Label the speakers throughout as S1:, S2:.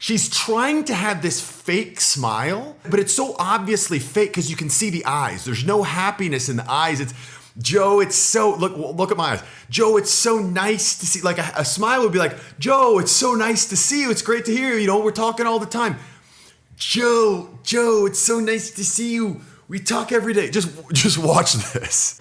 S1: She's trying to have this fake smile, but it's so obviously fake because you can see the eyes. There's no happiness in the eyes. It's Joe, it's so, look at my eyes. Joe, it's so nice to see, like a smile would be like, Joe, it's so nice to see you. It's great to hear you. You know, we're talking all the time. Joe, it's so nice to see you. We talk every day. Just watch this.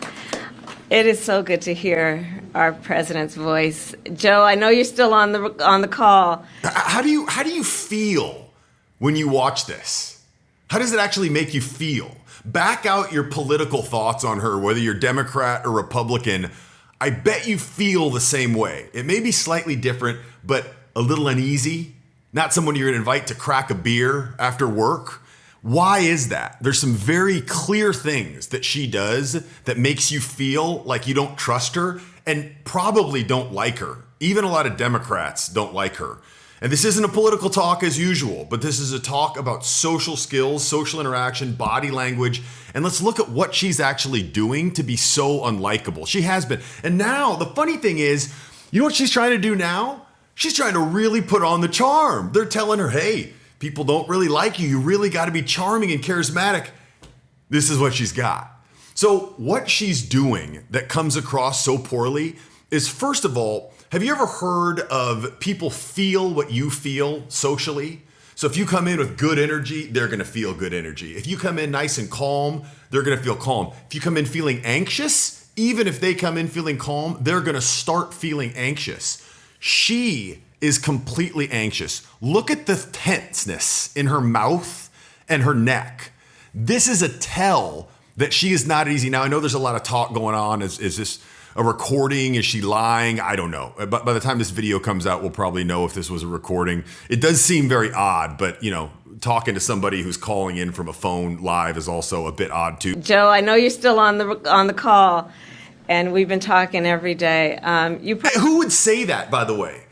S2: It is so good to hear our president's voice. Joe, I know you're still on the call.
S1: How do you feel when you watch this? How does it actually make you feel? Back out your political thoughts on her, whether you're Democrat or Republican. I bet you feel the same way. It may be slightly different, but a little uneasy. Not someone you're gonna invite to crack a beer after work. Why is that? There's some very clear things that she does that makes you feel like you don't trust her and probably don't like her. Even a lot of Democrats don't like her. And this isn't a political talk as usual, but this is a talk about social skills, social interaction, body language, and let's look at what she's actually doing to be so unlikable. She has been. And now, the funny thing is, you know what she's trying to do now? She's trying to really put on the charm. They're telling her, hey, people don't really like you. You really got to be charming and charismatic. This is what she's got. So what she's doing that comes across so poorly is, first of all, have you ever heard of people feel what you feel socially? So if you come in with good energy, they're going to feel good energy. If you come in nice and calm, they're going to feel calm. If you come in feeling anxious, even if they come in feeling calm, they're going to start feeling anxious. She is completely anxious. Look at the tenseness in her mouth and her neck. This is a tell that she is not easy. Now, I know there's a lot of talk going on. Is this a recording? Is she lying? I don't know. But by the time this video comes out, we'll probably know if this was a recording. It does seem very odd, but you know, talking to somebody who's calling in from a phone live is also a bit odd too.
S2: Joe, I know you're still on the call, and we've been talking every day.
S1: Who would say that, by the way?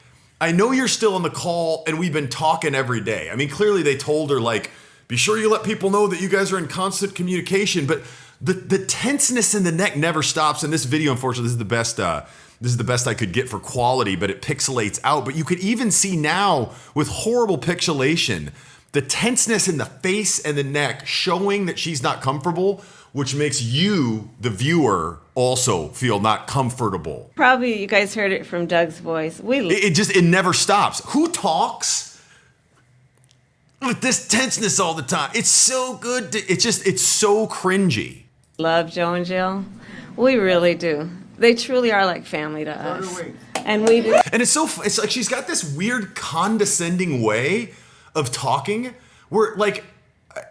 S1: I know you're still on the call, and we've been talking every day. I mean, clearly they told her, like, be sure you let people know that you guys are in constant communication, but the tenseness in the neck never stops. And this video, unfortunately, this is the best I could get for quality, but it pixelates out. But you could even see now with horrible pixelation, the tenseness in the face and the neck showing that she's not comfortable, which makes you, the viewer, also feel not comfortable.
S2: Probably you guys heard it from Doug's voice.
S1: It never stops. Who talks with this tenseness all the time? It's so good. It's so cringy.
S2: Love Joe and Jill. We really do. They truly are like family to us. And we do.
S1: And it's like she's got this weird condescending way of talking where, like,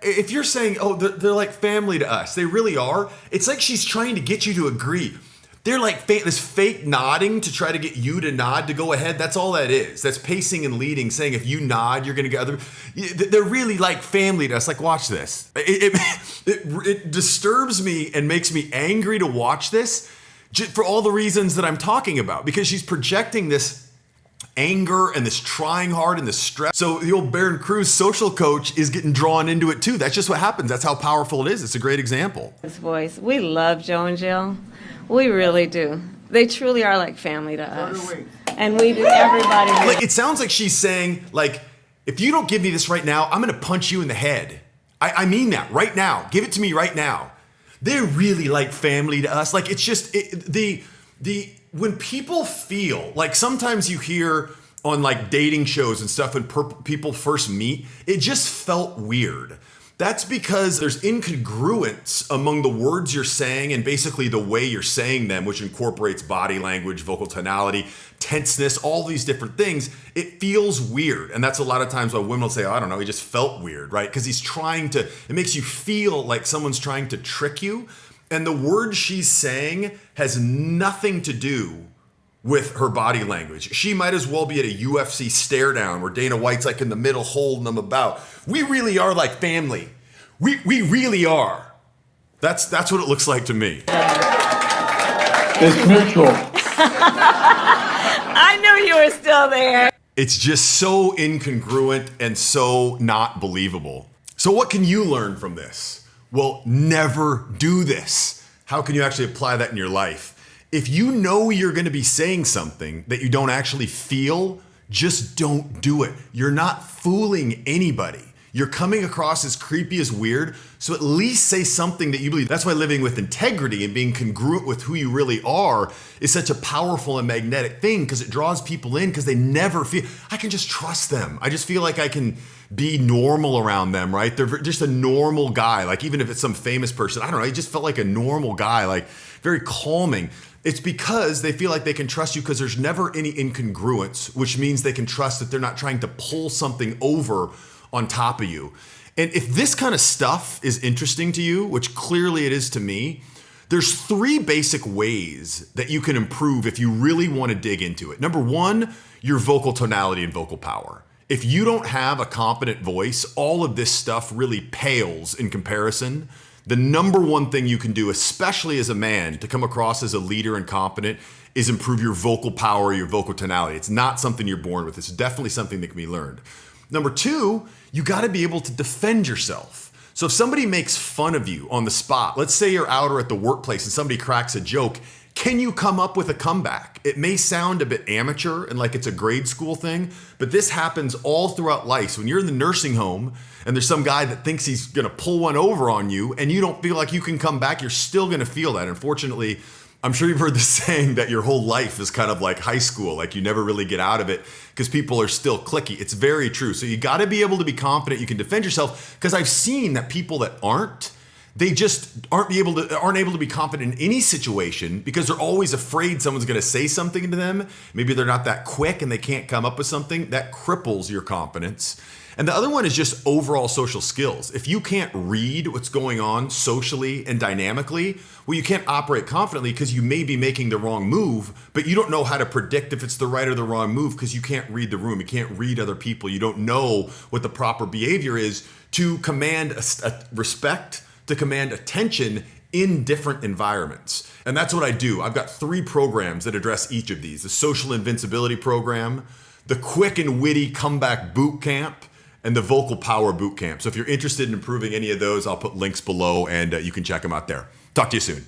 S1: if you're saying, oh, they're like family to us, they really are. It's like she's trying to get you to agree. They're like this fake nodding to try to get you to nod to go ahead. That's all that is. That's pacing and leading, saying if you nod, you're going to get other. They're really like family to us. Like, watch this. It disturbs me and makes me angry to watch this for all the reasons that I'm talking about, because she's projecting this anger and this trying hard and this stress. So the old Barron Cruz social coach is getting drawn into it too. That's just what happens. That's how powerful it is. It's a great example.
S2: His voice. We love Joe and Jill. We really do. They truly are like family to us. And we do. Everybody.
S1: Like, it sounds like she's saying, like, if you don't give me this right now, I'm going to punch you in the head. I mean that right now. Give it to me right now. They're really like family to us. Like, it's just when people feel like, sometimes you hear on like dating shows and stuff when people first meet, it just felt weird. That's because there's incongruence among the words you're saying and basically the way you're saying them, which incorporates body language, vocal tonality, tenseness, all these different things. It feels weird. And that's a lot of times why women will say, oh, I don't know, he just felt weird, right? Because it makes you feel like someone's trying to trick you. And the word she's saying has nothing to do with her body language. She might as well be at a UFC stare down where Dana White's like in the middle holding them about. We really are like family. We really are. That's what it looks like to me.
S3: It's neutral.
S2: I knew you were still there.
S1: It's just so incongruent and so not believable. So what can you learn from this? Well, never do this. How can you actually apply that in your life? If you know you're going to be saying something that you don't actually feel, Just don't do it. You're not fooling anybody. You're coming across as creepy as weird, so at least say something that you believe. That's why living with integrity and being congruent with who you really are is such a powerful and magnetic thing, because it draws people in because they never feel, I can just trust them. I just feel like I can be normal around them, right? They're just a normal guy. Like even if it's some famous person, I don't know, he just felt like a normal guy, like very calming. It's because they feel like they can trust you because there's never any incongruence, which means they can trust that they're not trying to pull something over on top of you. And if this kind of stuff is interesting to you, which clearly it is to me, there's 3 basic ways that you can improve if you really want to dig into it. Number 1, your vocal tonality and vocal power. If you don't have a competent voice, all of this stuff really pales in comparison. The number 1 thing you can do, especially as a man, to come across as a leader and competent, is improve your vocal power, your vocal tonality. It's not something you're born with. It's definitely something that can be learned. Number 2, you got to be able to defend yourself. So if somebody makes fun of you on the spot, let's say you're out or at the workplace and somebody cracks a joke, can you come up with a comeback? It may sound a bit amateur and like it's a grade school thing, but this happens all throughout life. So when you're in the nursing home and there's some guy that thinks he's going to pull one over on you and you don't feel like you can come back, you're still going to feel that. Unfortunately, I'm sure you've heard the saying that your whole life is kind of like high school, like you never really get out of it because people are still cliquey. It's very true. So you got to be able to be confident you can defend yourself, because I've seen that people that aren't, they just aren't able to be confident in any situation because they're always afraid someone's going to say something to them. Maybe they're not that quick and they can't come up with something. That cripples your confidence. And the other one is just overall social skills. If you can't read what's going on socially and dynamically, well, you can't operate confidently because you may be making the wrong move, but you don't know how to predict if it's the right or the wrong move because you can't read the room. You can't read other people. You don't know what the proper behavior is to command respect, to command attention in different environments. And that's what I do. I've got 3 programs that address each of these: the social invincibility program, the quick and witty comeback boot camp, and the vocal power boot camp. So if you're interested in improving any of those, I'll put links below and you can check them out there. Talk to you soon.